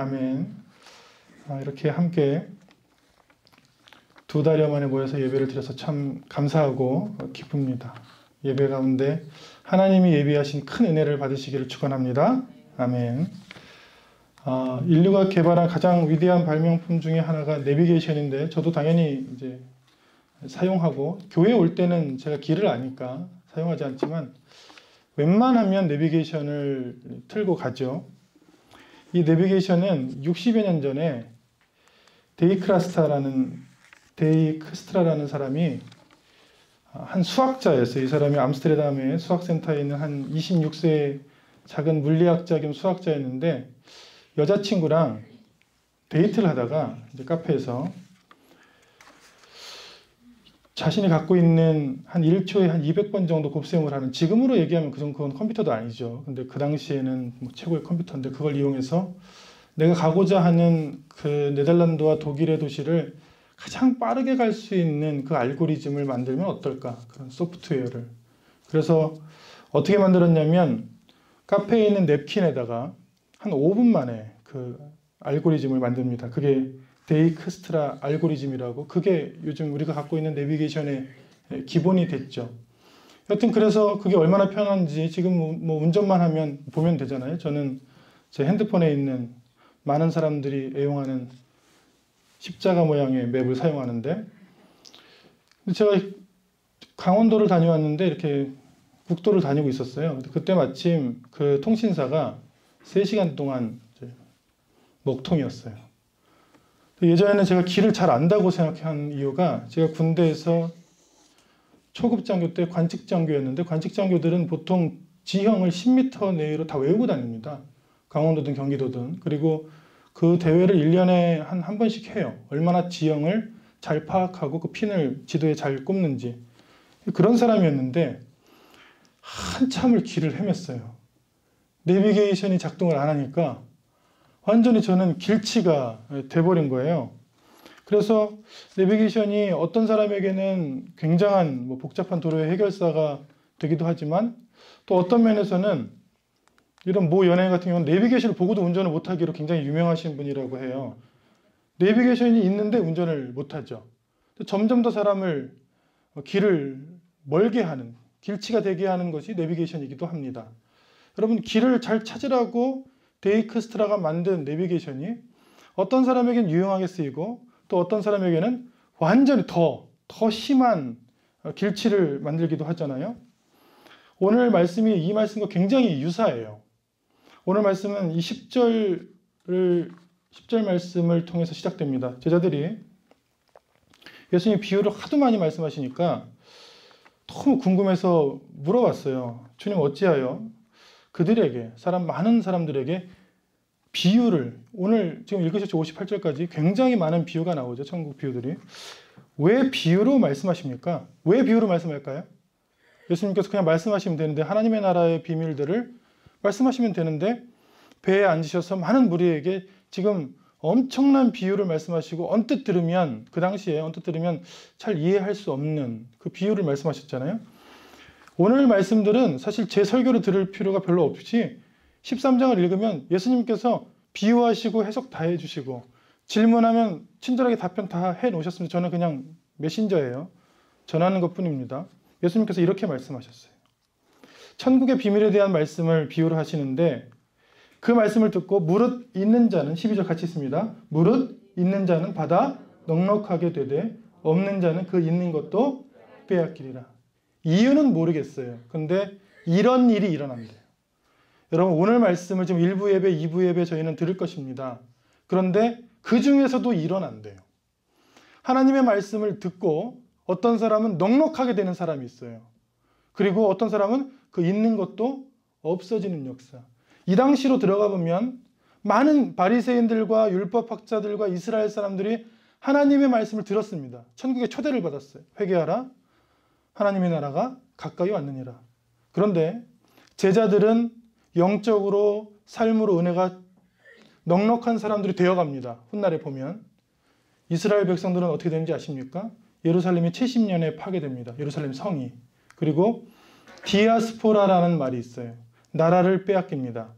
아멘. 이렇게 함께 2달여 만에 모여서 예배를 드려서 참 감사하고 기쁩니다. 예배 가운데 하나님이 예비하신 큰 은혜를 받으시기를 축원합니다. 아멘. 인류가 개발한 가장 위대한 발명품 중에 하나가 내비게이션인데 저도 당연히 이제 사용하고 교회 올 때는 제가 길을 아니까 사용하지 않지만 웬만하면 내비게이션을 틀고 가죠. 이 내비게이션은 60여 년 전에 데이크스트라라는 사람이 한 수학자였어요. 이 사람이 암스테르담의 수학센터에 있는 한 26세의 작은 물리학자 겸 수학자였는데 여자친구랑 데이트를 하다가 이제 카페에서 자신이 갖고 있는 한 1초에 한 200번 정도 곱셈을 하는, 지금으로 얘기하면 그건 컴퓨터도 아니죠. 근데 그 당시에는 뭐 최고의 컴퓨터인데 그걸 이용해서 내가 가고자 하는 그 네덜란드와 독일의 도시를 가장 빠르게 갈 수 있는 그 알고리즘을 만들면 어떨까? 그런 소프트웨어를. 그래서 어떻게 만들었냐면 카페에 있는 냅킨에다가 한 5분 만에 그 알고리즘을 만듭니다. 그게 데이크스트라 알고리즘이라고, 그게 요즘 우리가 갖고 있는 내비게이션의 기본이 됐죠. 여튼 그래서 그게 얼마나 편한지 지금 뭐 운전만 하면 보면 되잖아요. 저는 제 핸드폰에 있는 많은 사람들이 애용하는 십자가 모양의 맵을 사용하는데, 제가 강원도를 다녀왔는데 이렇게 국도를 다니고 있었어요. 그때 마침 그 통신사가 3시간 동안 먹통이었어요. 예전에는 제가 길을 잘 안다고 생각한 이유가, 제가 군대에서 초급장교 때 관측장교였는데 관측장교들은 보통 지형을 10m 내로 다 외우고 다닙니다. 강원도든 경기도든. 그리고 그 대회를 1년에 한 번씩 해요. 얼마나 지형을 잘 파악하고 그 핀을 지도에 잘 꼽는지. 그런 사람이었는데 한참을 길을 헤맸어요. 내비게이션이 작동을 안 하니까 완전히 저는 길치가 돼버린 거예요. 그래서 내비게이션이 어떤 사람에게는 굉장한 복잡한 도로의 해결사가 되기도 하지만, 또 어떤 면에서는 이런 모 연예인 같은 경우는 내비게이션을 보고도 운전을 못하기로 굉장히 유명하신 분이라고 해요. 내비게이션이 있는데 운전을 못하죠. 점점 더 사람을 길을 멀게 하는, 길치가 되게 하는 것이 내비게이션이기도 합니다. 여러분, 길을 잘 찾으라고 데이크스트라가 만든 내비게이션이 어떤 사람에게는 유용하게 쓰이고 또 어떤 사람에게는 완전히 더 심한 길치를 만들기도 하잖아요. 오늘 말씀이 이 말씀과 굉장히 유사해요. 오늘 말씀은 이 10절 말씀을 통해서 시작됩니다. 제자들이 예수님이 비유를 하도 많이 말씀하시니까 너무 궁금해서 물어봤어요. 주님, 어찌하여 그들에게, 많은 사람들에게 비유를, 오늘 지금 읽으셨죠? 58절까지 굉장히 많은 비유가 나오죠. 천국 비유들이. 왜 비유로 말씀하십니까? 왜 비유로 말씀할까요? 예수님께서 그냥 말씀하시면 되는데, 하나님의 나라의 비밀들을 말씀하시면 되는데 배에 앉으셔서 많은 무리에게 지금 엄청난 비유를 말씀하시고, 그 당시에 언뜻 들으면 잘 이해할 수 없는 그 비유를 말씀하셨잖아요. 오늘 말씀들은 사실 제 설교를 들을 필요가 별로 없이 13장을 읽으면 예수님께서 비유하시고 해석 다 해주시고 질문하면 친절하게 답변 다 해놓으셨습니다. 저는 그냥 메신저예요. 전하는 것뿐입니다. 예수님께서 이렇게 말씀하셨어요. 천국의 비밀에 대한 말씀을 비유로 하시는데, 그 말씀을 듣고 무릇 있는 자는, 12절 같이 있습니다. 무릇 있는 자는 받아 넉넉하게 되되 없는 자는 그 있는 것도 빼앗기리라. 이유는 모르겠어요. 근데 이런 일이 일어난대요. 여러분, 오늘 말씀을 지금 1부 예배, 2부 예배 저희는 들을 것입니다. 그런데 그 중에서도 일어난대요. 하나님의 말씀을 듣고 어떤 사람은 넉넉하게 되는 사람이 있어요. 그리고 어떤 사람은 그 있는 것도 없어지는 역사. 이 당시로 들어가 보면 많은 바리새인들과 율법학자들과 이스라엘 사람들이 하나님의 말씀을 들었습니다. 천국의 초대를 받았어요. 회개하라. 하나님의 나라가 가까이 왔느니라. 그런데 제자들은 영적으로, 삶으로 은혜가 넉넉한 사람들이 되어갑니다. 훗날에 보면. 이스라엘 백성들은 어떻게 되는지 아십니까? 예루살렘이 70년에 파괴됩니다. 예루살렘 성이. 그리고 디아스포라라는 말이 있어요. 나라를 빼앗깁니다.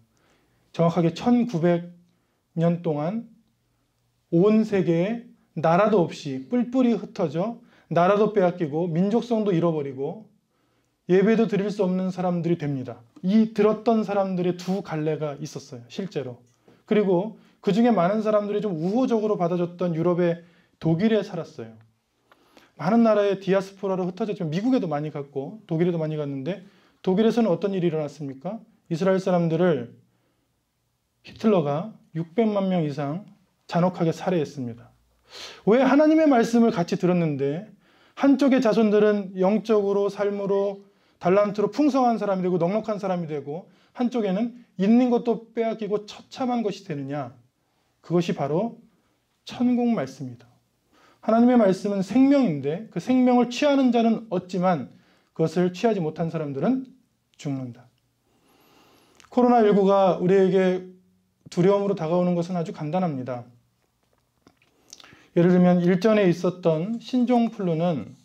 정확하게 1900 년 동안 온 세계에 나라도 없이 뿔뿔이 흩어져 나라도 빼앗기고 민족성도 잃어버리고 예배도 드릴 수 없는 사람들이 됩니다. 이 들었던 사람들의 두 갈래가 있었어요. 실제로. 그리고 그 중에 많은 사람들이 좀 우호적으로 받아줬던 유럽의 독일에 살았어요. 많은 나라의 디아스포라로 흩어졌죠. 미국에도 많이 갔고 독일에도 많이 갔는데 독일에서는 어떤 일이 일어났습니까? 이스라엘 사람들을 히틀러가 600만 명 이상 잔혹하게 살해했습니다. 왜 하나님의 말씀을 같이 들었는데 한쪽의 자손들은 영적으로 삶으로 달란트로 풍성한 사람이 되고 넉넉한 사람이 되고 한쪽에는 있는 것도 빼앗기고 처참한 것이 되느냐? 그것이 바로 천국 말씀이다. 하나님의 말씀은 생명인데 그 생명을 취하는 자는 얻지만 그것을 취하지 못한 사람들은 죽는다. 코로나19가 우리에게 두려움으로 다가오는 것은 아주 간단합니다. 예를 들면 일전에 있었던 신종플루는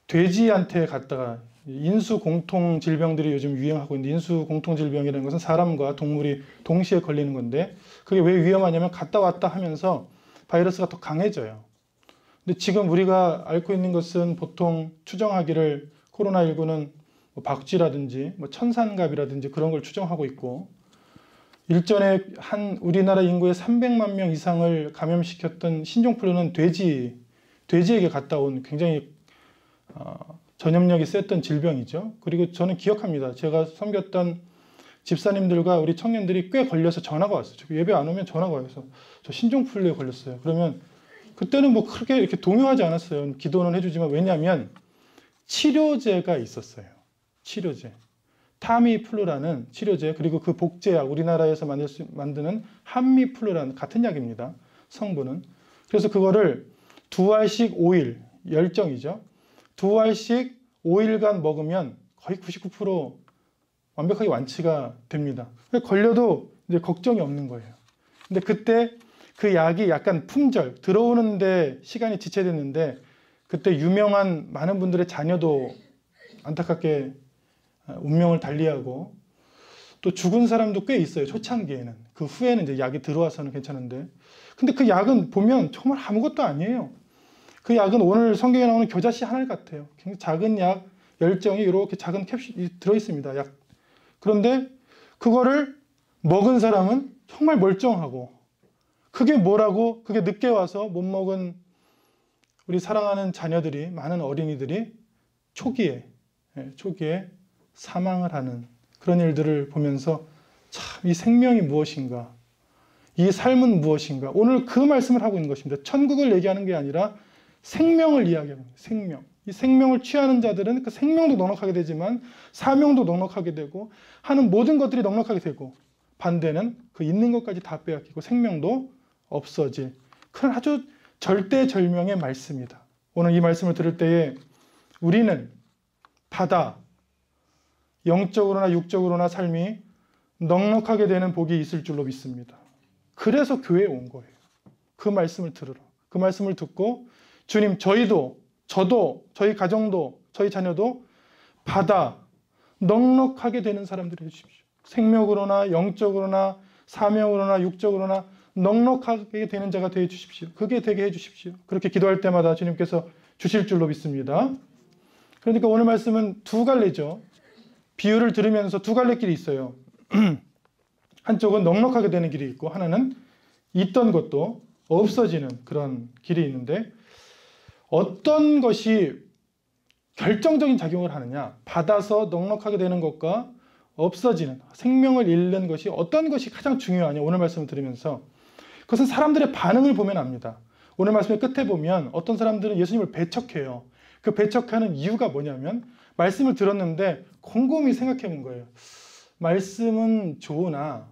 돼지한테 갔다가 인수공통 질병들이 요즘 유행하고 있는데 인수공통질병이라는 것은 사람과 동물이 동시에 걸리는 건데 그게 왜 위험하냐면 갔다 왔다 하면서 바이러스가 더 강해져요. 근데 지금 우리가 앓고 있는 것은 보통 추정하기를 코로나19는 뭐 박쥐라든지 뭐 천산갑이라든지 그런 걸 추정하고 있고 일전에 한 우리나라 인구의 300만 명 이상을 감염시켰던 신종플루는 돼지에게 갔다 온 굉장히 전염력이 셌던 질병이죠. 그리고 저는 기억합니다. 제가 섬겼던 집사님들과 우리 청년들이 꽤 걸려서 전화가 왔어요. 예배 안 오면 전화가 와서 저 신종플루에 걸렸어요. 그러면 그때는 뭐 크게 이렇게 동요하지 않았어요. 기도는 해주지만 왜냐하면 치료제가 있었어요. 치료제. 타미플루라는 치료제 그리고 그 복제약 우리나라에서 만드는 한미플루라는 같은 약입니다. 성분은. 그래서 그거를 2알씩 5일 열정이죠. 2알씩 5일간 먹으면 거의 99% 완벽하게 완치가 됩니다. 걸려도 이제 걱정이 없는 거예요. 근데 그때 그 약이 약간 품절, 들어오는데 시간이 지체됐는데 그때 유명한 많은 분들의 자녀도 안타깝게 운명을 달리하고 또 죽은 사람도 꽤 있어요. 초창기에는. 그 후에는 이제 약이 들어와서는 괜찮은데. 근데 그 약은 보면 정말 아무것도 아니에요. 그 약은 오늘 성경에 나오는 겨자씨 하나 같아요. 굉장히 작은 약, 열정이 이렇게 작은 캡슐이 들어있습니다. 약. 그런데 그거를 먹은 사람은 정말 멀쩡하고 그게 뭐라고 그게 늦게 와서 못 먹은 우리 사랑하는 자녀들이 많은 어린이들이 초기에 사망을 하는 그런 일들을 보면서 참 이 생명이 무엇인가 이 삶은 무엇인가 오늘 그 말씀을 하고 있는 것입니다. 천국을 얘기하는 게 아니라 생명을 이야기하는 거예요. 생명. 이 생명을 취하는 자들은 그 생명도 넉넉하게 되지만 사명도 넉넉하게 되고 하는 모든 것들이 넉넉하게 되고 반대는 그 있는 것까지 다 빼앗기고 생명도 없어질 그런 아주 절대절명의 말씀이다. 오늘 이 말씀을 들을 때에 우리는 바다 영적으로나 육적으로나 삶이 넉넉하게 되는 복이 있을 줄로 믿습니다. 그래서 교회에 온 거예요. 그 말씀을 들으러. 그 말씀을 듣고 주님 저희도 저도 저희 가정도 저희 자녀도 바다 넉넉하게 되는 사람들이 해주십시오. 생명으로나 영적으로나 사명으로나 육적으로나 넉넉하게 되는 자가 되어 주십시오. 그게 되게 해주십시오. 그렇게 기도할 때마다 주님께서 주실 줄로 믿습니다. 그러니까 오늘 말씀은 두 갈래죠. 비유를 들으면서 두 갈래 길이 있어요. 한쪽은 넉넉하게 되는 길이 있고 하나는 있던 것도 없어지는 그런 길이 있는데 어떤 것이 결정적인 작용을 하느냐 받아서 넉넉하게 되는 것과 없어지는 생명을 잃는 것이 어떤 것이 가장 중요하냐 오늘 말씀을 들으면서 그것은 사람들의 반응을 보면 압니다. 오늘 말씀의 끝에 보면 어떤 사람들은 예수님을 배척해요. 그 배척하는 이유가 뭐냐면 말씀을 들었는데 곰곰이 생각해 본 거예요. 말씀은 좋으나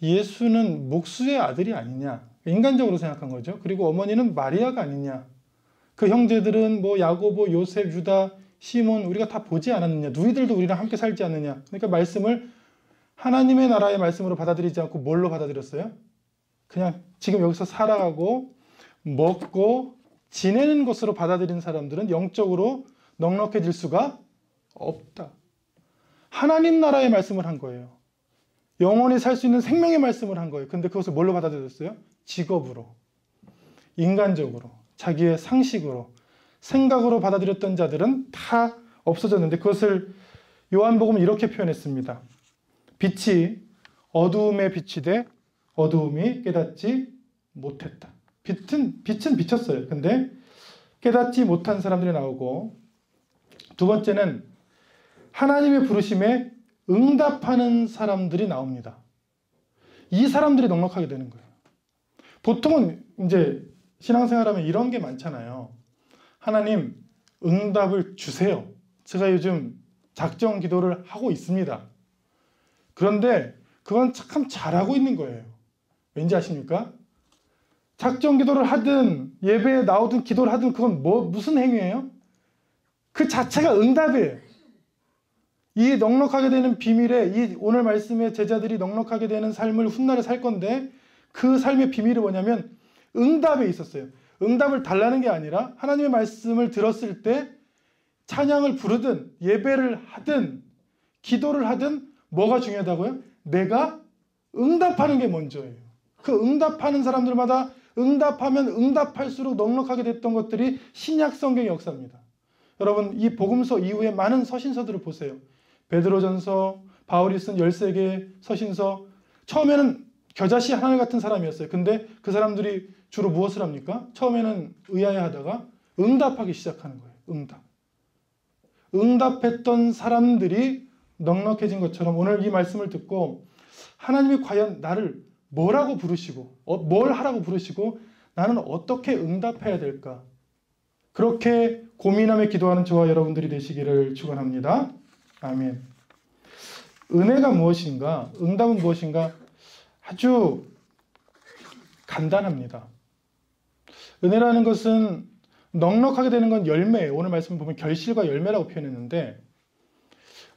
예수는 목수의 아들이 아니냐 인간적으로 생각한 거죠. 그리고 어머니는 마리아가 아니냐 그 형제들은 뭐 야고보, 요셉, 유다, 시몬 우리가 다 보지 않았느냐 누이들도 우리랑 함께 살지 않느냐 그러니까 말씀을 하나님의 나라의 말씀으로 받아들이지 않고 뭘로 받아들였어요? 그냥 지금 여기서 살아가고 먹고 지내는 것으로 받아들인 사람들은 영적으로 넉넉해질 수가 없다. 하나님 나라의 말씀을 한 거예요. 영원히 살 수 있는 생명의 말씀을 한 거예요. 근데 그것을 뭘로 받아들였어요? 직업으로, 인간적으로, 자기의 상식으로, 생각으로 받아들였던 자들은 다 없어졌는데 그것을 요한복음은 이렇게 표현했습니다. 빛이 어두움에 비치되 어두움이 깨닫지 못했다. 빛은 비쳤어요. 근데 깨닫지 못한 사람들이 나오고, 두 번째는 하나님의 부르심에 응답하는 사람들이 나옵니다. 이 사람들이 넉넉하게 되는 거예요. 보통은 이제 신앙생활하면 이런 게 많잖아요. 하나님 응답을 주세요. 제가 요즘 작정 기도를 하고 있습니다. 그런데 그건 참 잘하고 있는 거예요. 왠지 아십니까? 작정 기도를 하든 예배에 나오든 기도를 하든 그건 무슨 행위예요? 그 자체가 응답이에요. 이 넉넉하게 되는 비밀에, 이 오늘 말씀의 제자들이 넉넉하게 되는 삶을 훗날에 살 건데, 그 삶의 비밀이 뭐냐면 응답에 있었어요. 응답을 달라는 게 아니라 하나님의 말씀을 들었을 때 찬양을 부르든 예배를 하든 기도를 하든 뭐가 중요하다고요? 내가 응답하는 게 먼저예요. 그 응답하는 사람들마다 응답하면 응답할수록 넉넉하게 됐던 것들이 신약 성경의 역사입니다. 여러분, 이 복음서 이후에 많은 서신서들을 보세요. 베드로전서, 바울이 쓴 13개 서신서, 처음에는 겨자씨 하늘 같은 사람이었어요. 근데 그 사람들이 주로 무엇을 합니까? 처음에는 의아해하다가 응답하기 시작하는 거예요. 응답했던 사람들이 넉넉해진 것처럼 오늘 이 말씀을 듣고 하나님이 과연 나를 뭐라고 부르시고 뭘 하라고 부르시고 나는 어떻게 응답해야 될까? 그렇게 고민하며 기도하는 저와 여러분들이 되시기를 축원합니다. 아멘. 은혜가 무엇인가? 응답은 무엇인가? 아주 간단합니다. 은혜라는 것은 넉넉하게 되는 건 열매예요. 오늘 말씀 보면 결실과 열매라고 표현했는데,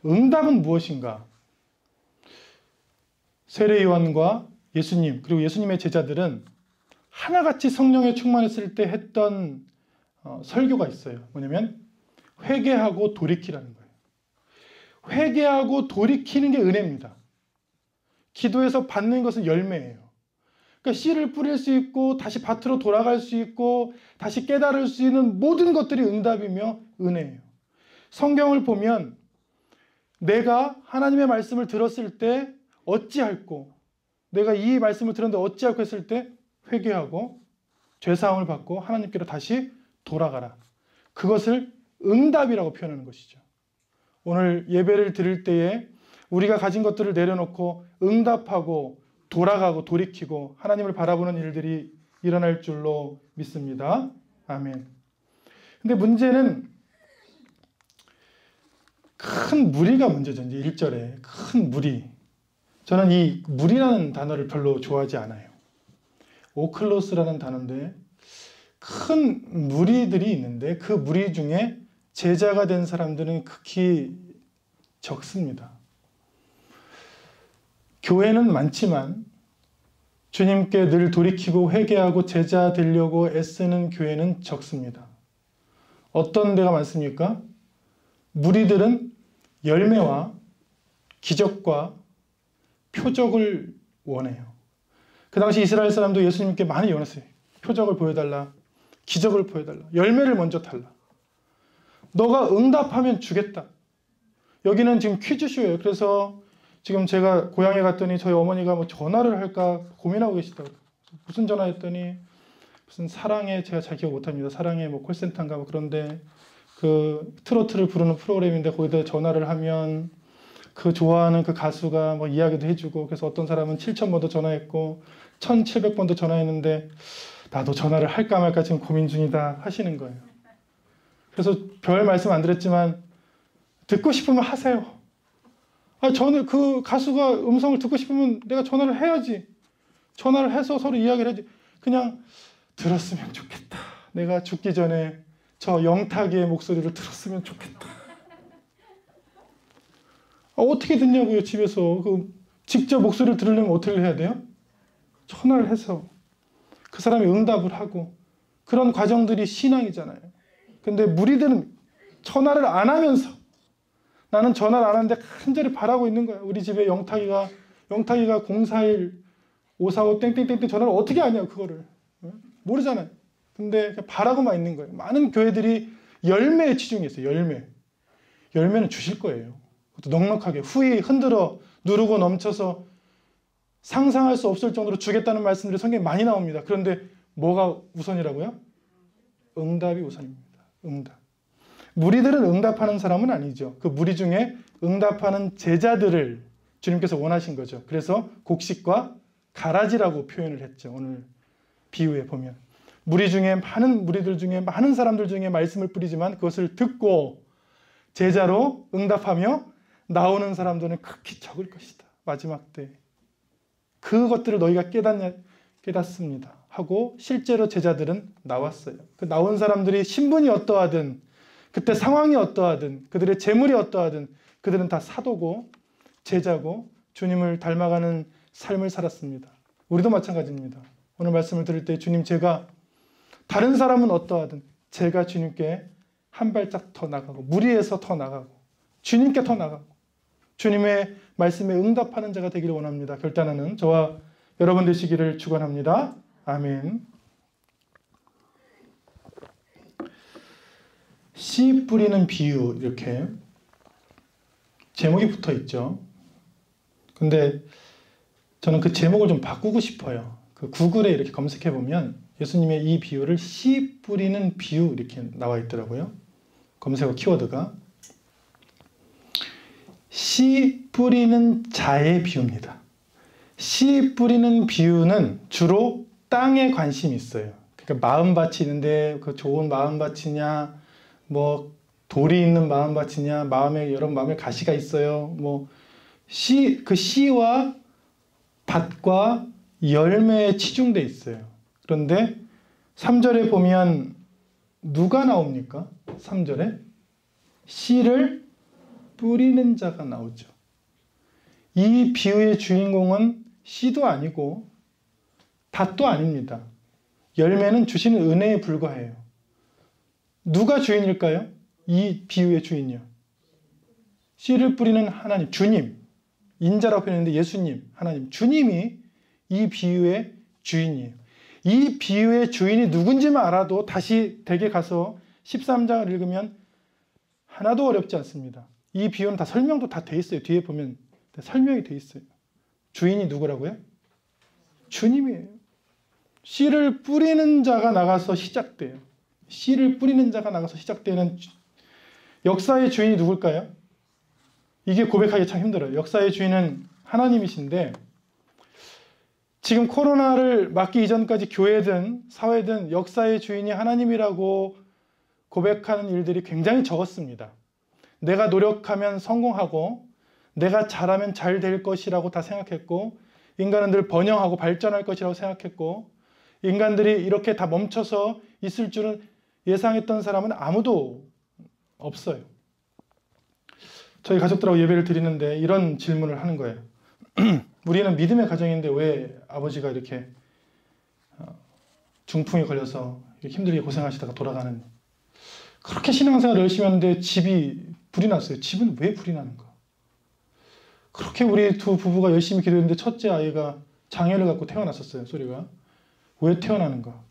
응답은 무엇인가? 세례 요한과 예수님, 그리고 예수님의 제자들은 하나같이 성령에 충만했을 때 했던 설교가 있어요. 뭐냐면 회개하고 돌이키라는 거예요. 회개하고 돌이키는 게 은혜입니다. 기도에서 받는 것은 열매예요. 그러니까 씨를 뿌릴 수 있고 다시 밭으로 돌아갈 수 있고 다시 깨달을 수 있는 모든 것들이 응답이며 은혜예요. 성경을 보면 내가 하나님의 말씀을 들었을 때 어찌할꼬, 내가 이 말씀을 들었는데 어찌할꼬 했을 때 회개하고 죄사함을 받고 하나님께로 다시 돌아가라. 그것을 응답이라고 표현하는 것이죠. 오늘 예배를 드릴 때에 우리가 가진 것들을 내려놓고 응답하고 돌아가고 돌이키고 하나님을 바라보는 일들이 일어날 줄로 믿습니다. 아멘. 근데 문제는 큰 무리가 문제죠. 이제 1절에 큰 무리. 저는 이 무리라는 단어를 별로 좋아하지 않아요. 오클로스라는 단어인데 큰 무리들이 있는데 그 무리 중에 제자가 된 사람들은 극히 적습니다. 교회는 많지만 주님께 늘 돌이키고 회개하고 제자 되려고 애쓰는 교회는 적습니다. 어떤 데가 많습니까? 무리들은 열매와 기적과 표적을 원해요. 그 당시 이스라엘 사람도 예수님께 많이 원했어요. 표적을 보여달라. 기적을 보여달라. 열매를 먼저 달라. 너가 응답하면 주겠다. 여기는 지금 퀴즈쇼예요. 그래서 지금 제가 고향에 갔더니 저희 어머니가 뭐 전화를 할까 고민하고 계시다고. 무슨 전화했더니 무슨 사랑의, 제가 잘 기억 못합니다. 사랑의 뭐 콜센터인가 뭐 그런데 그 트로트를 부르는 프로그램인데 거기다 전화를 하면 그 좋아하는 그 가수가 뭐 이야기도 해주고, 그래서 어떤 사람은 7,000번도 전화했고 1,700번도 전화했는데 나도 전화를 할까 말까 지금 고민 중이다 하시는 거예요. 그래서 별 말씀 안 드렸지만 듣고 싶으면 하세요. 저는 그 가수가 음성을 듣고 싶으면 내가 전화를 해야지. 전화를 해서 서로 이야기를 해야지. 그냥 들었으면 좋겠다. 내가 죽기 전에 저 영탁이의 목소리를 들었으면 좋겠다. 어떻게 듣냐고요, 집에서. 직접 목소리를 들으려면 어떻게 해야 돼요? 전화를 해서 그 사람이 응답을 하고, 그런 과정들이 신앙이잖아요. 근데 무리들은 전화를 안 하면서, 나는 전화를 안 하는데 간절히 바라고 있는 거야. 우리 집에 영탁이가 영탁이가 041 545 땡땡땡땡 전화를 어떻게 아냐 그거를. 모르잖아요. 근데 바라고만 있는 거예요. 많은 교회들이 열매에 치중했어요. 열매는 주실 거예요. 그것도 넉넉하게 후히 흔들어 누르고 넘쳐서 상상할 수 없을 정도로 주겠다는 말씀들이 성경에 많이 나옵니다. 그런데 뭐가 우선이라고요? 응답이 우선입니다. 응답. 무리들은 응답하는 사람은 아니죠. 그 무리 중에 응답하는 제자들을 주님께서 원하신 거죠. 그래서 곡식과 가라지라고 표현을 했죠. 오늘 비유에 보면. 많은 무리들 중에 많은 사람들 중에 말씀을 뿌리지만 그것을 듣고 제자로 응답하며 나오는 사람들은 극히 적을 것이다. 마지막 때. 그것들을 너희가 깨닫습니다. 하고 실제로 제자들은 나왔어요. 그 나온 사람들이 신분이 어떠하든 그때 상황이 어떠하든 그들의 재물이 어떠하든 그들은 다 사도고 제자고 주님을 닮아가는 삶을 살았습니다. 우리도 마찬가지입니다. 오늘 말씀을 들을 때 주님 제가 다른 사람은 어떠하든 제가 주님께 한 발짝 더 나가고 무리에서 더 나가고 주님께 더 나가고 주님의 말씀에 응답하는 자가 되기를 원합니다. 결단하는 저와 여러분 되시기를 축원합니다. 아멘. 씨 뿌리는 비유 이렇게 제목이 붙어 있죠. 근데 저는 그 제목을 좀 바꾸고 싶어요. 그 구글에 이렇게 검색해 보면 예수님의 이 비유를 씨 뿌리는 비유 이렇게 나와 있더라고요. 검색어 키워드가 씨 뿌리는 자의 비유입니다. 씨 뿌리는 비유는 주로 땅에 관심이 있어요. 그러니까 마음밭이 있는데 그 좋은 마음밭이냐, 뭐 돌이 있는 마음밭이냐, 마음에 여러 마음에 가시가 있어요. 뭐 그 씨와 밭과 열매에 치중돼 있어요. 그런데 3절에 보면 누가 나옵니까? 3절에 씨를 뿌리는 자가 나오죠. 이 비유의 주인공은 씨도 아니고 밭도 아닙니다. 열매는 주시는 은혜에 불과해요. 누가 주인일까요? 이 비유의 주인이요. 씨를 뿌리는 하나님, 주님. 인자라고 표현했는데 예수님, 하나님, 주님이 이 비유의 주인이에요. 이 비유의 주인이 누군지만 알아도 다시 댁에 가서 13장을 읽으면 하나도 어렵지 않습니다. 이 비유는 다 설명도 다 돼 있어요. 뒤에 보면 설명이 돼 있어요. 주인이 누구라고요? 주님이에요. 씨를 뿌리는 자가 나가서 시작돼요. 씨를 뿌리는 자가 나가서 시작되는 역사의 주인이 누굴까요? 이게 고백하기 참 힘들어요. 역사의 주인은 하나님이신데 지금 코로나를 맞기 이전까지 교회든 사회든 역사의 주인이 하나님이라고 고백하는 일들이 굉장히 적었습니다. 내가 노력하면 성공하고 내가 잘하면 잘 될 것이라고 다 생각했고 인간은 늘 번영하고 발전할 것이라고 생각했고 인간들이 이렇게 다 멈춰서 있을 줄은 예상했던 사람은 아무도 없어요. 저희 가족들하고 예배를 드리는데 이런 질문을 하는 거예요. 우리는 믿음의 가정인데 왜 아버지가 이렇게 중풍에 걸려서 이렇게 힘들게 고생하시다가 돌아가는, 그렇게 신앙생활을 열심히 하는데 집이 불이 났어요. 집은 왜 불이 나는가? 그렇게 우리 두 부부가 열심히 기도했는데 첫째 아이가 장애를 갖고 태어났었어요. 소리가 왜 태어나는가?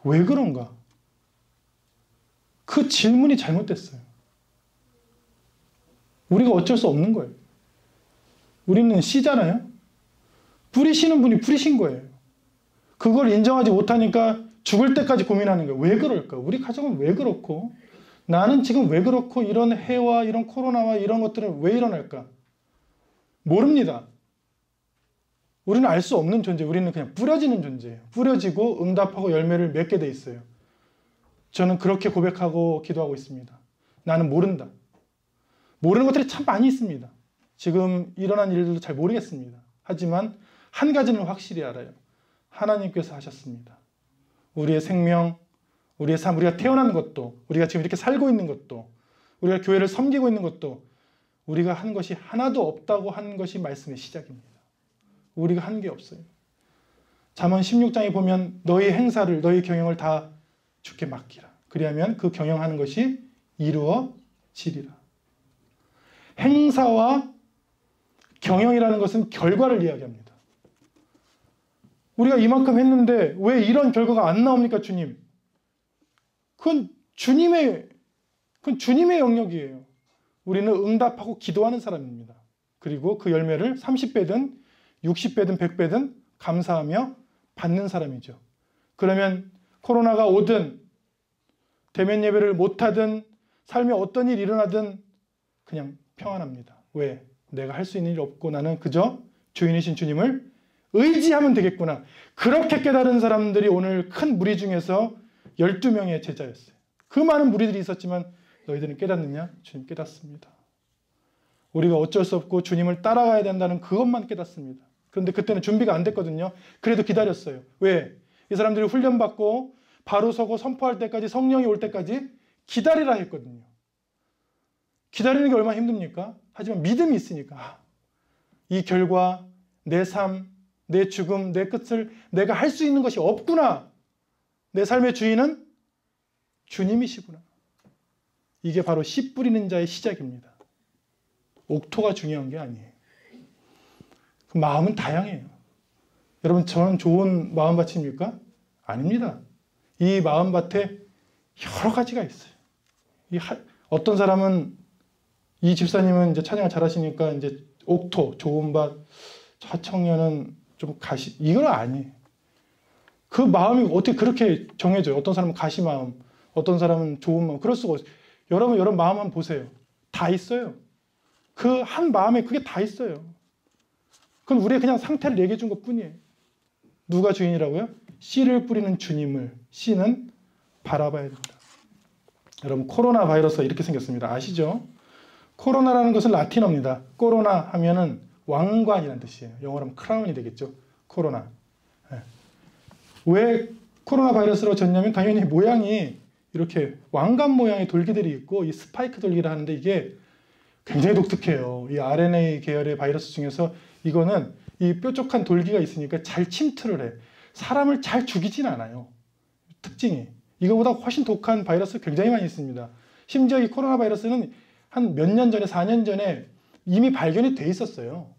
왜 그런가? 그 질문이 잘못됐어요. 우리가 어쩔 수 없는 거예요. 우리는 씨잖아요. 뿌리시는 분이 뿌리신 거예요. 그걸 인정하지 못하니까 죽을 때까지 고민하는 거예요. 왜 그럴까? 우리 가정은 왜 그렇고 나는 지금 왜 그렇고 이런 해와 이런 코로나와 이런 것들은 왜 일어날까? 모릅니다. 우리는 알 수 없는 존재. 우리는 그냥 뿌려지는 존재예요. 뿌려지고 응답하고 열매를 맺게 돼 있어요. 저는 그렇게 고백하고 기도하고 있습니다. 나는 모른다. 모르는 것들이 참 많이 있습니다. 지금 일어난 일들도 잘 모르겠습니다. 하지만 한 가지는 확실히 알아요. 하나님께서 하셨습니다. 우리의 생명, 우리의 삶, 우리가 태어난 것도, 우리가 지금 이렇게 살고 있는 것도, 우리가 교회를 섬기고 있는 것도 우리가 한 것이 하나도 없다고 하는 것이 말씀의 시작입니다. 우리가 한 게 없어요. 잠언 16장에 보면 너희 행사를, 너희 경영을 다 주께 맡기라. 그리하면 그 경영하는 것이 이루어지리라. 행사와 경영이라는 것은 결과를 이야기합니다. 우리가 이만큼 했는데 왜 이런 결과가 안 나옵니까, 주님? 그건 주님의 영역이에요. 우리는 응답하고 기도하는 사람입니다. 그리고 그 열매를 30배든 60배든 100배든 감사하며 받는 사람이죠. 그러면 코로나가 오든 대면 예배를 못하든 삶에 어떤 일이 일어나든 그냥 평안합니다. 왜? 내가 할 수 있는 일 없고 나는 그저 주인이신 주님을 의지하면 되겠구나. 그렇게 깨달은 사람들이 오늘 큰 무리 중에서 12명의 제자였어요. 그 많은 무리들이 있었지만 너희들은 깨닫느냐? 주님 깨닫습니다. 우리가 어쩔 수 없고 주님을 따라가야 된다는 그것만 깨닫습니다. 그런데 그때는 준비가 안 됐거든요. 그래도 기다렸어요. 왜? 이 사람들이 훈련받고 바로 서고 선포할 때까지, 성령이 올 때까지 기다리라 했거든요. 기다리는 게 얼마나 힘듭니까? 하지만 믿음이 있으니까 이 결과, 내 삶, 내 죽음, 내 끝을 내가 할 수 있는 것이 없구나. 내 삶의 주인은 주님이시구나. 이게 바로 씨 뿌리는 자의 시작입니다. 옥토가 중요한 게 아니에요. 그 마음은 다양해요. 여러분, 저는 좋은 마음밭입니까? 아닙니다. 이 마음밭에 여러 가지가 있어요. 어떤 사람은, 이 집사님은 이제 찬양을 잘하시니까 이제 옥토, 좋은 밭, 저 청년은 좀 가시, 이건 아니에요. 그 마음이 어떻게 그렇게 정해져요? 어떤 사람은 가시 마음, 어떤 사람은 좋은 마음, 그럴 수가 없어요. 여러분 마음 한번 보세요. 다 있어요. 그 한 마음에 그게 다 있어요. 그건 우리의 그냥 상태를 얘기해 준 것 뿐이에요. 누가 주인이라고요? 씨를 뿌리는 주님을 씨는 바라봐야 된다. 여러분, 코로나 바이러스가 이렇게 생겼습니다. 아시죠? 코로나라는 것은 라틴어입니다. 코로나 하면은 왕관이라는 뜻이에요. 영어로 하면 크라운이 되겠죠. 코로나. 왜 코로나 바이러스로 졌냐면 당연히 모양이 이렇게 왕관 모양의 돌기들이 있고 이 스파이크 돌기라 하는데 이게 굉장히 독특해요. 이 RNA 계열의 바이러스 중에서 이거는 이 뾰족한 돌기가 있으니까 잘 침투를 해. 사람을 잘 죽이진 않아요. 특징이. 이거보다 훨씬 독한 바이러스 굉장히 많이 있습니다. 심지어 이 코로나 바이러스는 한 몇 년 전에, 4년 전에 이미 발견이 돼 있었어요.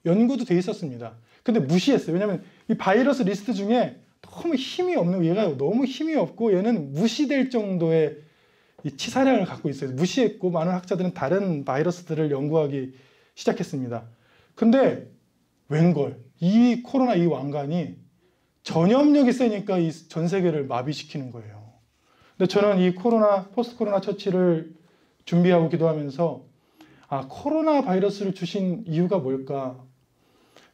연구도 돼 있었습니다. 근데 무시했어요. 왜냐하면 이 바이러스 리스트 중에 너무 힘이 없는, 얘가 너무 힘이 없고 얘는 무시될 정도의 이 치사량을 갖고 있어요. 무시했고 많은 학자들은 다른 바이러스들을 연구하기 시작했습니다. 근데 웬걸 이 코로나 이 왕관이 전염력이 세니까 이 전 세계를 마비시키는 거예요. 근데 저는 이 코로나, 포스트 코로나 처치를 준비하고 기도하면서 코로나 바이러스를 주신 이유가 뭘까?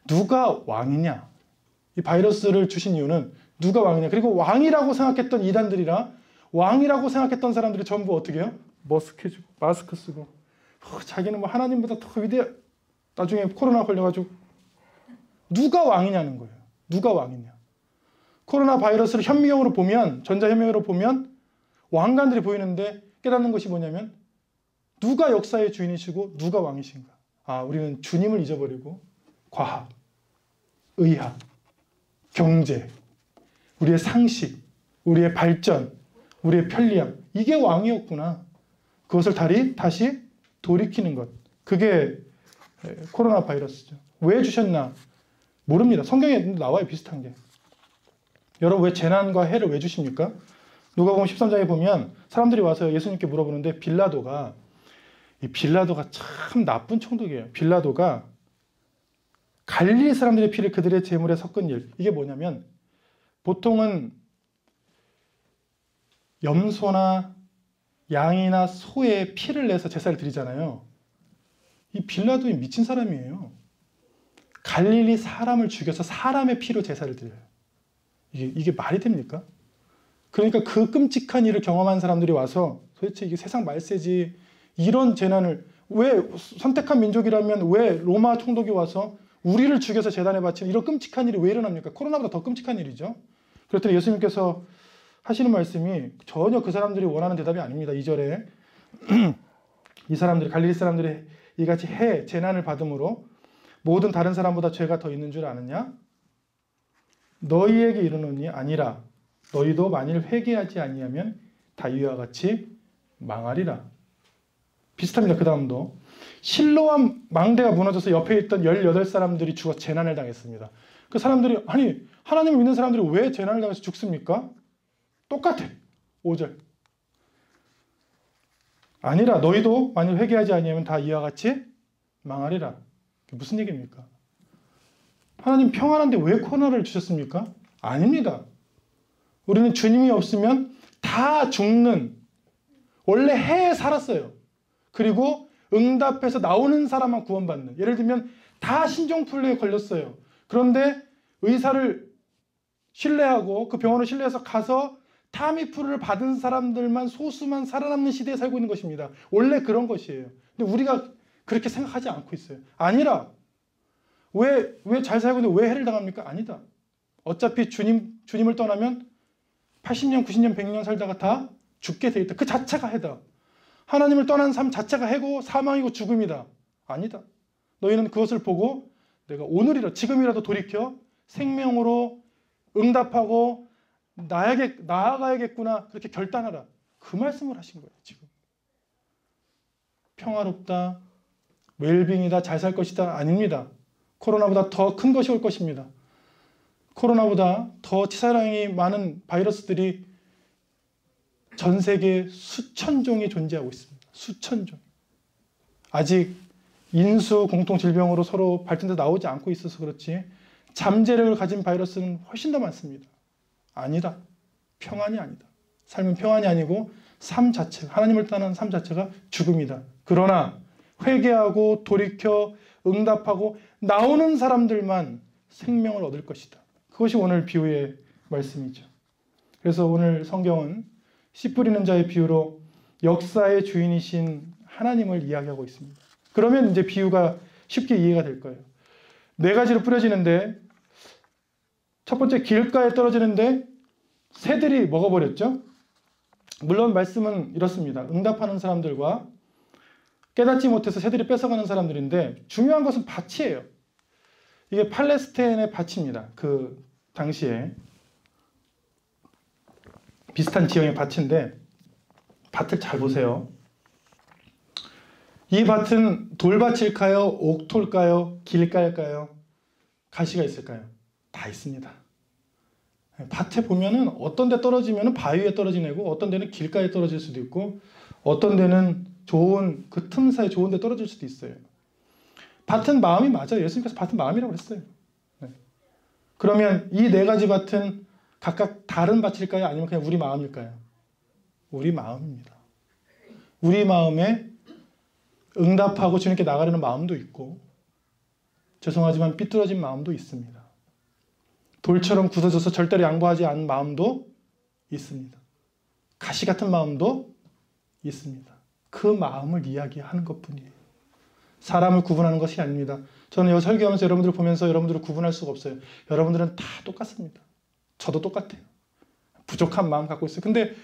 누가 왕이냐? 이 바이러스를 주신 이유는 누가 왕이냐? 그리고 왕이라고 생각했던 이단들이라 왕이라고 생각했던 사람들이 전부 어떻게 해요? 마스크 쓰고 자기는 뭐 하나님보다 더 위대해. 나중에 코로나 걸려가지고 누가 왕이냐는 거예요. 누가 왕이냐? 코로나 바이러스를 현미경으로 보면, 전자현미경으로 보면 왕관들이 보이는데 깨닫는 것이 뭐냐면 누가 역사의 주인이시고 누가 왕이신가? 우리는 주님을 잊어버리고 과학, 의학, 경제, 우리의 상식, 우리의 발전, 우리의 편리함, 이게 왕이었구나. 그것을 다시 돌이키는 것. 그게 코로나 바이러스죠. 왜 주셨나? 모릅니다. 성경에 나와요, 비슷한 게. 여러분, 왜 재난과 해를 왜 주십니까? 누가복음 13장에 보면 사람들이 와서 예수님께 물어보는데 빌라도가 참 나쁜 총독이에요. 빌라도가 갈릴리 사람들의 피를 그들의 제물에 섞은 일. 이게 뭐냐면 보통은 염소나 양이나 소의 피를 내서 제사를 드리잖아요. 이 빌라도이 미친 사람이에요. 갈릴리 사람을 죽여서 사람의 피로 제사를 드려요. 이게 말이 됩니까? 그러니까 그 끔찍한 일을 경험한 사람들이 와서 도대체 이게 세상 말세지, 이런 재난을 왜, 선택한 민족이라면 왜 로마 총독이 와서 우리를 죽여서 제단에 바치는 이런 끔찍한 일이 왜 일어납니까? 코로나보다 더 끔찍한 일이죠. 그랬더니 예수님께서 하시는 말씀이 전혀 그 사람들이 원하는 대답이 아닙니다. 2절에 이 사람들이, 갈릴리 사람들이 이같이 재난을 받음으로 모든 다른 사람보다 죄가 더 있는 줄 아느냐? 너희에게 이르노니 아니라 너희도 만일 회개하지 아니하면 다 이와 같이 망하리라. 비슷합니다. 그 다음도 실로암 망대가 무너져서 옆에 있던 18사람들이 죽어 재난을 당했습니다. 그 사람들이 아니 하나님을 믿는 사람들이 왜 재난을 당해서 죽습니까? 똑같아. 5절. 아니라 너희도 만일 회개하지 아니하면 다 이와 같이 망하리라. 무슨 얘기입니까? 하나님 평안한데 왜 코로나를 주셨습니까? 아닙니다. 우리는 주님이 없으면 다 죽는, 원래 해에 살았어요. 그리고 응답해서 나오는 사람만 구원받는. 예를 들면 다 신종플루에 걸렸어요. 그런데 의사를 신뢰하고 그 병원을 신뢰해서 가서 타미프루를 받은 사람들만 소수만 살아남는 시대에 살고 있는 것입니다. 원래 그런 것이에요. 근데 우리가 그렇게 생각하지 않고 있어요. 아니라 왜 잘 살고 있는데 왜 해를 당합니까? 아니다. 어차피 주님을 떠나면 80년, 90년, 100년 살다가 다 죽게 돼 있다. 그 자체가 해다. 하나님을 떠난 삶 자체가 해고 사망이고 죽음이다. 아니다. 너희는 그것을 보고 내가 오늘이라 지금이라도 돌이켜 생명으로 응답하고 나아가야겠구나 그렇게 결단하라. 그 말씀을 하신 거예요. 지금. 평화롭다. 웰빙이다. 잘 살 것이다. 아닙니다. 코로나보다 더 큰 것이 올 것입니다. 코로나보다 더 치사량이 많은 바이러스들이 전 세계에 수천 종이 존재하고 있습니다. 수천 종. 아직 인수 공통 질병으로 서로 발전돼서 나오지 않고 있어서 그렇지 잠재력을 가진 바이러스는 훨씬 더 많습니다. 아니다. 평안이 아니다. 삶은 평안이 아니고 삶 자체가, 하나님을 떠난 삶 자체가 죽음이다. 그러나 회개하고 돌이켜 응답하고 나오는 사람들만 생명을 얻을 것이다. 그것이 오늘 비유의 말씀이죠. 그래서 오늘 성경은 씨 뿌리는 자의 비유로 역사의 주인이신 하나님을 이야기하고 있습니다. 그러면 이제 비유가 쉽게 이해가 될 거예요. 4가지로 뿌려지는데 첫 번째 길가에 떨어지는데 새들이 먹어버렸죠. 물론 말씀은 이렇습니다. 응답하는 사람들과 깨닫지 못해서 새들이 뺏어가는 사람들인데 중요한 것은 밭이에요. 이게 팔레스타인의 밭입니다. 그 당시에 비슷한 지형의 밭인데 밭을 잘 보세요. 이 밭은 돌밭일까요? 옥토일까요? 길가일까요? 가시가 있을까요? 다 있습니다. 밭에 보면은 어떤 데 떨어지면 바위에 떨어진 애고 어떤 데는 길가에 떨어질 수도 있고 어떤 데는 좋은 그 틈사이 좋은 데 떨어질 수도 있어요. 밭은 마음이 맞아요. 예수님께서 밭은 마음이라고 했어요. 네. 그러면 이 4가지 밭은 각각 다른 밭일까요? 아니면 그냥 우리 마음일까요? 우리 마음입니다. 우리 마음에 응답하고 주님께 나가려는 마음도 있고 죄송하지만 삐뚤어진 마음도 있습니다. 돌처럼 굳어져서 절대로 양보하지 않은 마음도 있습니다. 가시 같은 마음도 있습니다. 그 마음을 이야기하는 것뿐이에요. 사람을 구분하는 것이 아닙니다. 저는 여기 설교하면서 여러분들을 보면서 여러분들을 구분할 수가 없어요. 여러분들은 다 똑같습니다. 저도 똑같아요. 부족한 마음 갖고 있어요. 근데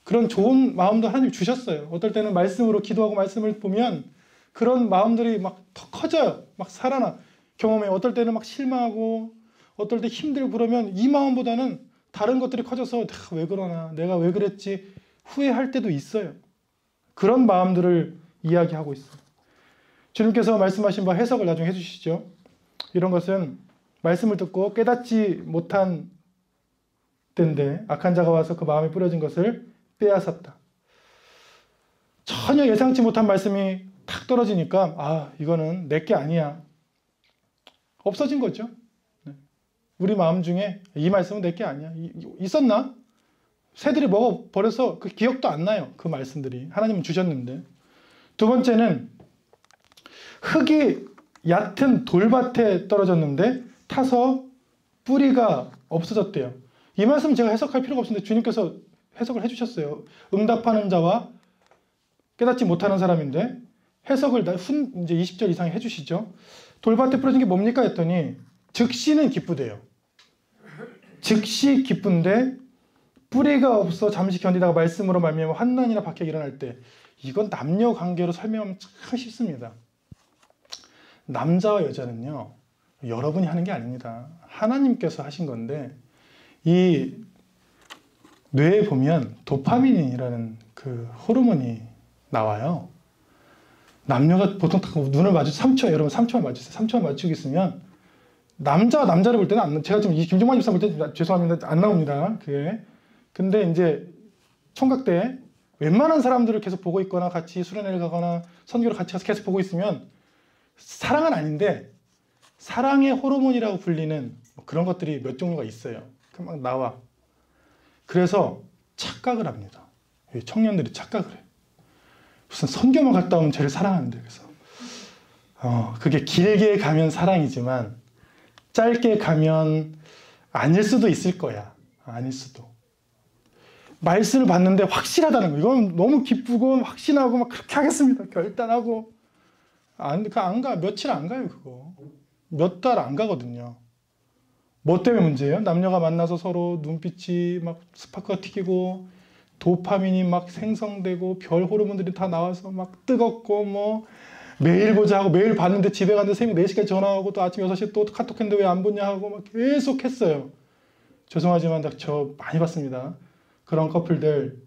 그런 좋은 마음도 하나님 주셨어요. 어떨 때는 말씀으로 기도하고 말씀을 보면 그런 마음들이 막 더 커져요. 막 살아나. 경험해. 어떨 때는 막 실망하고 어떨 때 힘들고 그러면 이 마음보다는 다른 것들이 커져서 내가 왜 그러나 내가 왜 그랬지 후회할 때도 있어요. 그런 마음들을 이야기하고 있어요. 주님께서 말씀하신 바 해석을 나중에 해주시죠. 이런 것은 말씀을 듣고 깨닫지 못한 때인데 악한 자가 와서 그 마음에 뿌려진 것을 빼앗았다. 전혀 예상치 못한 말씀이 탁 떨어지니까 아 이거는 내게 아니야. 없어진 거죠. 우리 마음 중에 이 말씀은 내게 아니야. 있었나? 새들이 먹어버려서 그 기억도 안 나요. 그 말씀들이. 하나님은 주셨는데. 두 번째는 흙이 얕은 돌밭에 떨어졌는데 타서 뿌리가 없어졌대요. 이 말씀은 제가 해석할 필요가 없는데 주님께서 해석을 해주셨어요. 응답하는 자와 깨닫지 못하는 사람인데 해석을 이제 20절 이상에 해주시죠. 돌밭에 뿌려진 게 뭡니까 했더니 즉시는 기쁘대요. 즉시 기쁜데 뿌리가 없어 잠시 견디다가 말씀으로 말미암아 환난이나 박해가 일어날 때 이건 남녀 관계로 설명하면 참 쉽습니다. 남자와 여자는요 여러분이 하는 게 아닙니다. 하나님께서 하신 건데 이 뇌에 보면 도파민이라는 그 호르몬이 나와요. 남녀가 보통 딱 눈을 마주 3초, 여러분 3초만 마주세요. 3초만 마주치고 있으면 남자가 남자를 볼 때는 안, 제가 지금 이 김종만 집사 볼 때 죄송합니다. 안 나옵니다. 그게. 근데 이제 총각 때 웬만한 사람들을 계속 보고 있거나 같이 수련회를 가거나 선교를 같이 가서 계속 보고 있으면 사랑은 아닌데 사랑의 호르몬이라고 불리는 그런 것들이 몇 종류가 있어요. 막 나와. 그래서 착각을 합니다. 청년들이 착각을 해요. 무슨 선교만 갔다 오면 쟤를 사랑하는데. 그래서 그게 길게 가면 사랑이지만 짧게 가면 아닐 수도 있을 거야. 아닐 수도. 말씀을 받는데 확실하다는 거. 이건 너무 기쁘고 확신하고 막 그렇게 하겠습니다. 결단하고. 안 가. 며칠 안 가요, 그거. 몇 달 안 가거든요. 뭐 때문에 문제예요? 남녀가 만나서 서로 눈빛이 막 스파크가 튀기고 도파민이 막 생성되고 별 호르몬들이 다 나와서 막 뜨겁고 뭐 매일 보자 하고 매일 봤는데 집에 갔는데 새벽 4시까지 전화하고 또 아침 6시에 또 카톡 했는데 왜 안 보냐 하고 막 계속 했어요. 죄송하지만 저 많이 봤습니다. 그런 커플들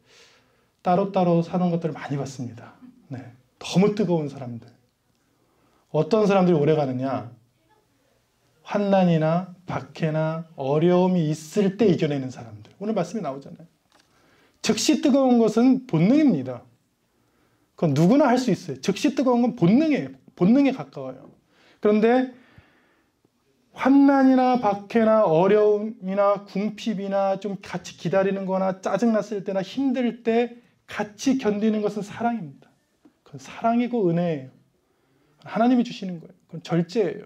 따로따로 사는 것들을 많이 봤습니다. 네. 너무 뜨거운 사람들. 어떤 사람들이 오래 가느냐? 환난이나 박해나 어려움이 있을 때 이겨내는 사람들. 오늘 말씀이 나오잖아요. 즉시 뜨거운 것은 본능입니다. 그건 누구나 할 수 있어요. 즉시 뜨거운 건 본능이에요. 본능에 가까워요. 그런데 환난이나 박해나 어려움이나 궁핍이나 좀 같이 기다리는 거나 짜증났을 때나 힘들 때 같이 견디는 것은 사랑입니다. 그건 사랑이고 은혜예요. 하나님이 주시는 거예요. 그건 절제예요.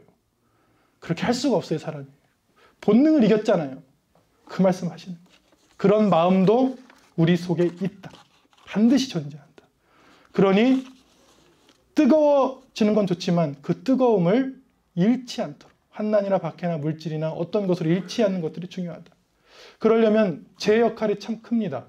그렇게 할 수가 없어요, 사람이. 본능을 이겼잖아요. 그 말씀 하시는 거예요. 그런 마음도 우리 속에 있다. 반드시 존재한다. 그러니 뜨거워지는 건 좋지만 그 뜨거움을 잃지 않도록 환난이나 박해나 물질이나 어떤 것으로 잃지 않는 것들이 중요하다. 그러려면 제 역할이 참 큽니다.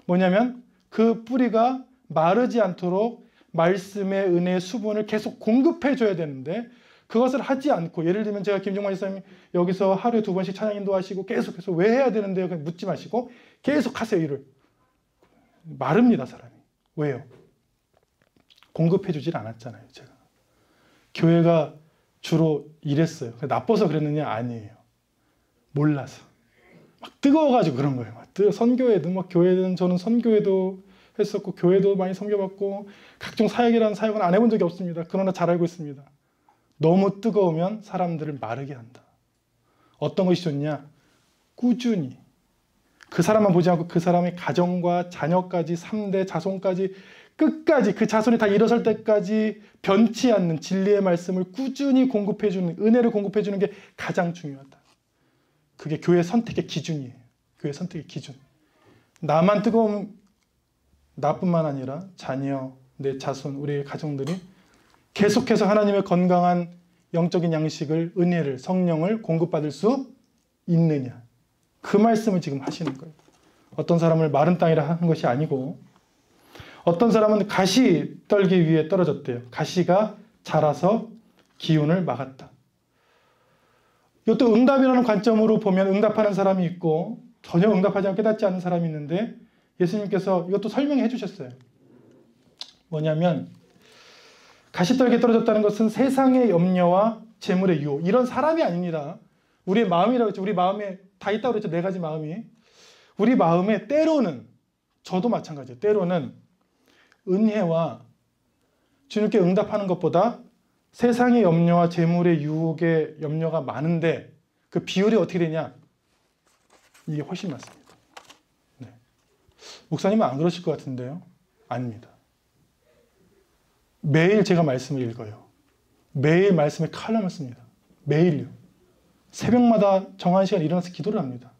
뭐냐면 그 뿌리가 마르지 않도록 말씀의 은혜의 수분을 계속 공급해 줘야 되는데 그것을 하지 않고 예를 들면 제가 김종만 목사님이 여기서 하루에 2번씩 찬양 인도하시고 계속해서 왜 해야 되는데요? 그냥 묻지 마시고 계속 하세요. 일을. 마릅니다. 사람이. 왜요? 공급해 주질 않았잖아요. 제가. 교회가 주로 이랬어요. 나빠서 그랬느냐? 아니에요. 몰라서. 막 뜨거워가지고 그런 거예요. 막 선교회든 막 교회든 저는 선교회도 했었고 교회도 많이 섬겨봤고 각종 사역이라는 사역은 안 해본 적이 없습니다. 그러나 잘 알고 있습니다. 너무 뜨거우면 사람들을 마르게 한다. 어떤 것이 좋냐? 꾸준히. 그 사람만 보지 않고 그 사람의 가정과 자녀까지 3대 자손까지 끝까지 그 자손이 다 일어설 때까지 변치 않는 진리의 말씀을 꾸준히 공급해주는 은혜를 공급해주는 게 가장 중요하다. 그게 교회 선택의 기준이에요. 교회 선택의 기준. 나만 뜨거운 나뿐만 아니라 자녀, 내 자손, 우리의 가정들이 계속해서 하나님의 건강한 영적인 양식을 은혜를 성령을 공급받을 수 있느냐. 그 말씀을 지금 하시는 거예요. 어떤 사람을 마른 땅이라 하는 것이 아니고 어떤 사람은 가시 떨기 위해 떨어졌대요. 가시가 자라서 기운을 막았다. 이것도 응답이라는 관점으로 보면 응답하는 사람이 있고 전혀 응답하지 않고 깨닫지 않는 사람이 있는데 예수님께서 이것도 설명해 주셨어요. 뭐냐면 가시떨기에 떨어졌다는 것은 세상의 염려와 재물의 유혹 이런 사람이 아닙니다. 우리의 마음이라고 했죠. 우리 마음에 다 있다고 그랬죠. 4가지 마음이. 우리 마음에 때로는 저도 마찬가지예요. 때로는 은혜와 주님께 응답하는 것보다 세상의 염려와 재물의 유혹의 염려가 많은데 그 비율이 어떻게 되냐? 이게 훨씬 많습니다. 네. 목사님은 안 그러실 것 같은데요? 아닙니다. 매일 제가 말씀을 읽어요. 매일 말씀에 칼럼을 씁니다. 매일요. 새벽마다 정한 시간 일어나서 기도를 합니다.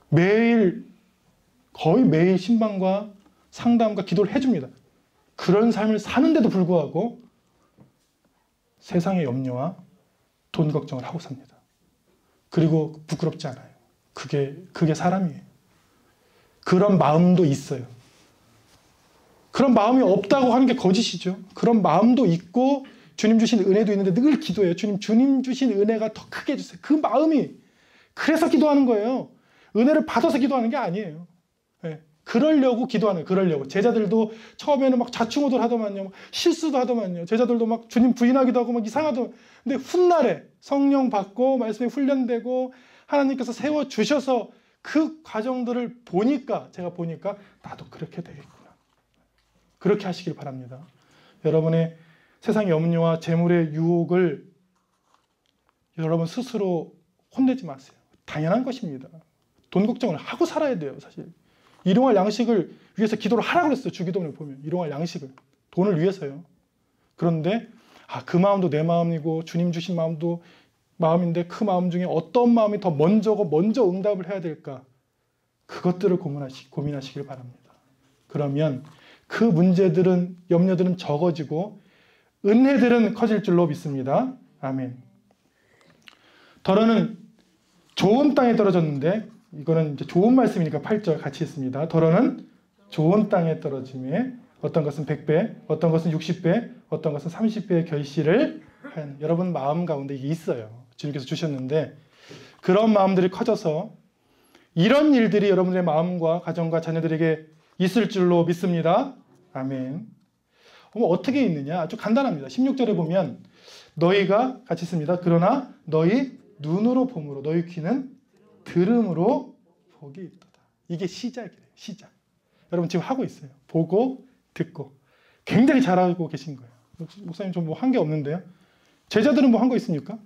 매일 거의 매일 신방과 상담과 기도를 해줍니다. 그런 삶을 사는데도 불구하고 세상의 염려와 돈 걱정을 하고 삽니다. 그리고 부끄럽지 않아요. 그게 사람이에요. 그런 마음도 있어요. 그런 마음이 없다고 하는 게 거짓이죠. 그런 마음도 있고 주님 주신 은혜도 있는데 늘 기도해요. 주님 주신 은혜가 더 크게 해주세요. 그 마음이 그래서 기도하는 거예요. 은혜를 받아서 기도하는 게 아니에요. 네. 그러려고 기도하는 거예요. 그러려고. 제자들도 처음에는 막 좌충우돌 하더만요. 막 실수도 하더만요. 제자들도 막 주님 부인하기도 하고 막 이상하더만. 근데 훗날에 성령 받고 말씀에 훈련되고 하나님께서 세워주셔서 그 과정들을 보니까, 제가 보니까 나도 그렇게 되겠구나. 그렇게 하시길 바랍니다. 여러분의 세상의 염려와 재물의 유혹을 여러분 스스로 혼내지 마세요. 당연한 것입니다. 돈 걱정을 하고 살아야 돼요, 사실. 일용할 양식을 위해서 기도를 하라고 그랬어요. 주기도문을 보면. 일용할 양식을. 돈을 위해서요. 그런데 그 마음도 내 마음이고 주님 주신 마음도 마음인데 그 마음 중에 어떤 마음이 더 먼저 응답을 해야 될까? 그것들을 고민하시길 바랍니다. 그러면 그 문제들은, 염려들은 적어지고 은혜들은 커질 줄로 믿습니다. 아멘. 더러는 좋은 땅에 떨어졌는데, 이거는 이제 좋은 말씀이니까 8절 같이 있습니다. 더러는 좋은 땅에 떨어짐에 어떤 것은 100배, 어떤 것은 60배, 어떤 것은 30배의 결실을 한, 여러분 마음 가운데 이게 있어요. 주님께서 주셨는데 그런 마음들이 커져서 이런 일들이 여러분들의 마음과 가정과 자녀들에게 있을 줄로 믿습니다. 아멘. 어떻게 있느냐? 아주 간단합니다. 16절에 보면 너희가 같이 있습니다. 그러나 너희 눈으로 봄으로 너희 귀는 들음으로 복이 있도다. 이게 시작이에요. 시작. 여러분 지금 하고 있어요. 보고 듣고. 굉장히 잘하고 계신 거예요. 목사님 좀 뭐 한 게 없는데요. 제자들은 뭐 한 거 있습니까?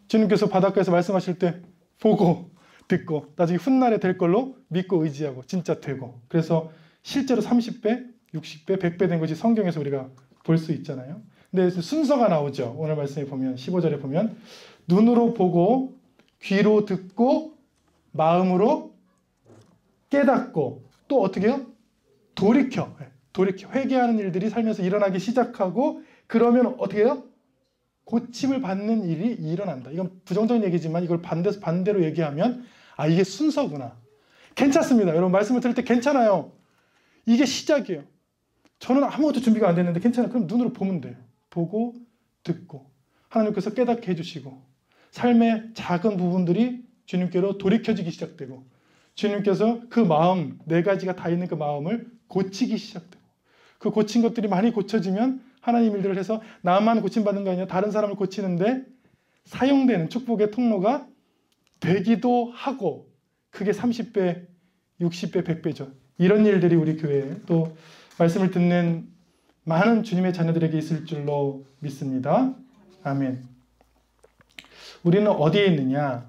주님께서 바닷가에서 말씀하실 때 보고 듣고 나중에 훗날에 될 걸로 믿고 의지하고 진짜 되고, 그래서 실제로 30배, 60배, 100배 된 것이 성경에서 우리가 볼 수 있잖아요. 근데 순서가 나오죠. 오늘 말씀에 보면 15절에 보면 눈으로 보고 귀로 듣고 마음으로 깨닫고 또 어떻게 해요? 돌이켜 회개하는 일들이 살면서 일어나기 시작하고, 그러면 어떻게 해요? 고침을 받는 일이 일어난다. 이건 부정적인 얘기지만 이걸 반대로 얘기하면 이게 순서구나. 괜찮습니다. 여러분 말씀을 들을 때 괜찮아요. 이게 시작이에요. 저는 아무것도 준비가 안 됐는데 괜찮아요. 그럼 눈으로 보면 돼요. 보고 듣고 하나님께서 깨닫게 해주시고 삶의 작은 부분들이 주님께로 돌이켜지기 시작되고 주님께서 그 마음, 4가지가 다 있는 그 마음을 고치기 시작되고 그 고친 것들이 많이 고쳐지면 하나님 일들을 해서 나만 고침받는 게 아니라 다른 사람을 고치는데 사용되는 축복의 통로가 되기도 하고, 그게 30배, 60배, 100배죠. 이런 일들이 우리 교회에 또 말씀을 듣는 많은 주님의 자녀들에게 있을 줄로 믿습니다. 아멘. 우리는 어디에 있느냐?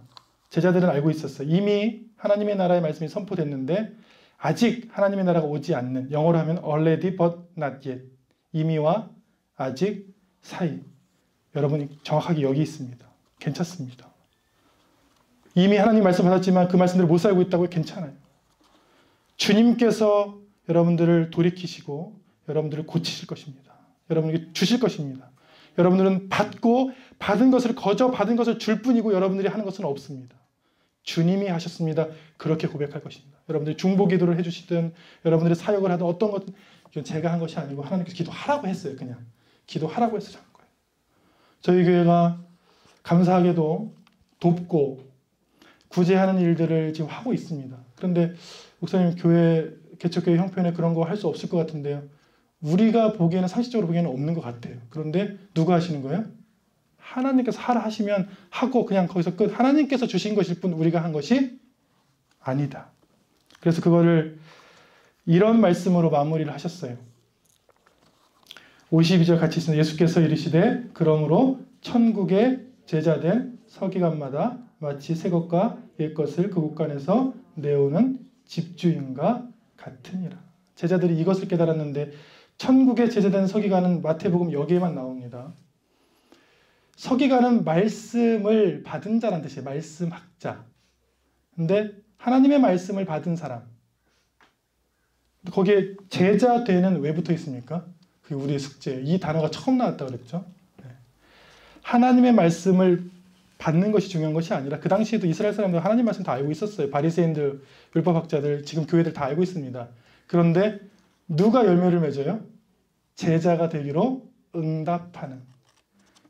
제자들은 알고 있었어요. 이미 하나님의 나라의 말씀이 선포됐는데 아직 하나님의 나라가 오지 않는, 영어로 하면 already but not yet, 이미와 아직 사이. 여러분이 정확하게 여기 있습니다. 괜찮습니다. 이미 하나님 말씀 받았지만 그 말씀대로 못 살고 있다고 괜찮아요. 주님께서 여러분들을 돌이키시고 여러분들을 고치실 것입니다. 여러분에게 주실 것입니다. 여러분들은 받고 받은 것을 받은 것을 줄 뿐이고 여러분들이 하는 것은 없습니다. 주님이 하셨습니다. 그렇게 고백할 것입니다. 여러분들이 중보기도를 해주시든 여러분들이 사역을 하든 어떤 것, 이건 제가 한 것이 아니고 하나님께서 기도하라고 했어요. 그냥 기도하라고 해서 한 거예요. 저희 교회가 감사하게도 돕고 구제하는 일들을 지금 하고 있습니다. 그런데 목사님 교회 개척교회 형편에 그런 거 할 수 없을 것 같은데요. 우리가 보기에는 상식적으로 보기에는 없는 것 같아요. 그런데 누가 하시는 거예요? 하나님께서 하라 하시면 하고 그냥 거기서 끝. 하나님께서 주신 것일 뿐 우리가 한 것이 아니다. 그래서 그거를 이런 말씀으로 마무리를 하셨어요. 52절 같이 있습니다. 예수께서 이르시되 그러므로 천국의 제자된 서기관마다 마치 새 것과 옛 것을 그 곳간에서 내오는 집주인과 같으니라. 제자들이 이것을 깨달았는데 천국의 제자된 서기관은 마태복음 여기에만 나옵니다. 서기관은 말씀을 받은 자란 뜻이에요. 말씀학자. 근데 하나님의 말씀을 받은 사람. 거기에 제자 되는 왜 붙어 있습니까? 그게 우리의 숙제예요. 이 단어가 처음 나왔다 그랬죠. 하나님의 말씀을 받는 것이 중요한 것이 아니라, 그 당시에도 이스라엘 사람들 하나님 말씀 다 알고 있었어요. 바리새인들, 율법학자들, 지금 교회들 다 알고 있습니다. 그런데 누가 열매를 맺어요? 제자가 되기로 응답하는,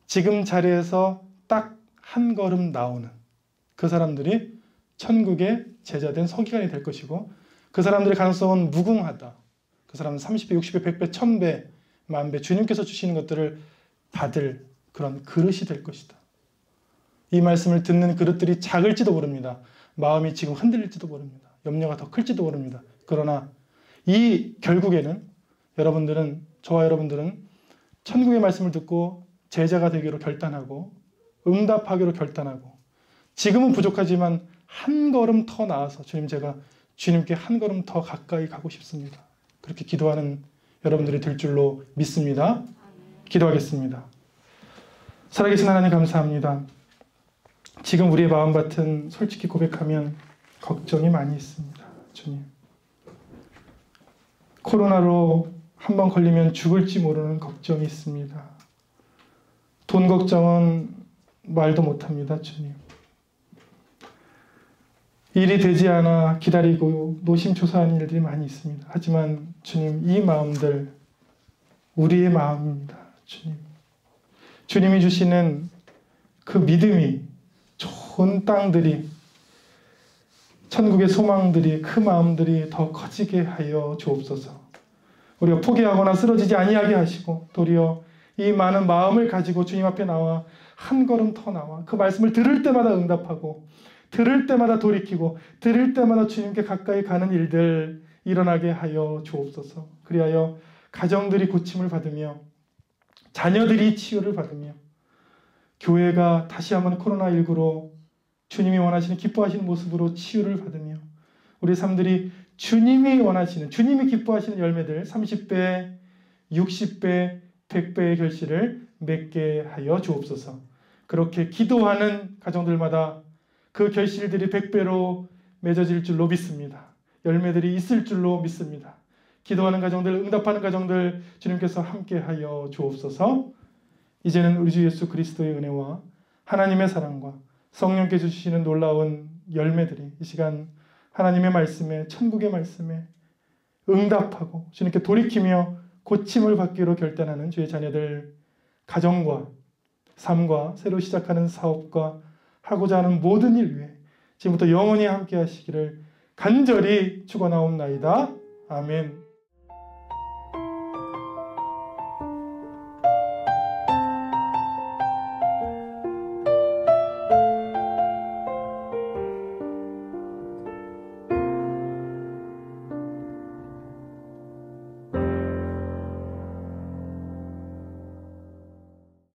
지금 자리에서 딱 한 걸음 나오는 그 사람들이 천국의 제자된 서기관이 될 것이고, 그 사람들의 가능성은 무궁하다. 그 사람은 30배, 60배, 100배, 1000배, 만배 주님께서 주시는 것들을 받을 그런 그릇이 될 것이다. 이 말씀을 듣는 그릇들이 작을지도 모릅니다. 마음이 지금 흔들릴지도 모릅니다. 염려가 더 클지도 모릅니다. 그러나 이 결국에는 여러분들은, 저와 여러분들은 천국의 말씀을 듣고 제자가 되기로 결단하고 응답하기로 결단하고 지금은 부족하지만 한 걸음 더 나아서 주님, 제가 주님께 한 걸음 더 가까이 가고 싶습니다. 그렇게 기도하는 여러분들이 될 줄로 믿습니다. 기도하겠습니다. 살아계신 하나님 감사합니다. 지금 우리의 마음밭은 솔직히 고백하면 걱정이 많이 있습니다. 주님, 코로나로 한번 걸리면 죽을지 모르는 걱정이 있습니다. 돈 걱정은 말도 못합니다. 주님, 일이 되지 않아 기다리고 노심초사하는 일들이 많이 있습니다. 하지만 주님, 이 마음들 우리의 마음입니다. 주님, 주님이 주시는 그 믿음이, 좋은 땅들이, 천국의 소망들이, 그 마음들이 더 커지게 하여 주옵소서. 우리가 포기하거나 쓰러지지 아니하게 하시고 도리어 이 많은 마음을 가지고 주님 앞에 나와 한 걸음 더 나와 그 말씀을 들을 때마다 응답하고 들을 때마다 돌이키고 들을 때마다 주님께 가까이 가는 일들 일어나게 하여 주옵소서. 그리하여 가정들이 고침을 받으며 자녀들이 치유를 받으며 교회가 다시 한번 코로나19로 주님이 원하시는 기뻐하시는 모습으로 치유를 받으며 우리 삶들이 주님이 원하시는, 주님이 기뻐하시는 열매들 30배, 60배, 100배의 결실을 맺게 하여 주옵소서. 그렇게 기도하는 가정들마다 그 결실들이 100배로 맺어질 줄로 믿습니다. 열매들이 있을 줄로 믿습니다. 기도하는 가정들, 응답하는 가정들 주님께서 함께하여 주옵소서. 이제는 우리 주 예수 그리스도의 은혜와 하나님의 사랑과 성령께서 주시는 놀라운 열매들이 이 시간 하나님의 말씀에, 천국의 말씀에 응답하고 주님께 돌이키며 고침을 받기로 결단하는 주의 자녀들 가정과 삶과 새로 시작하는 사업과 하고자 하는 모든 일 위해 지금부터 영원히 함께 하시기를 간절히 축원하옵나이다. 아멘.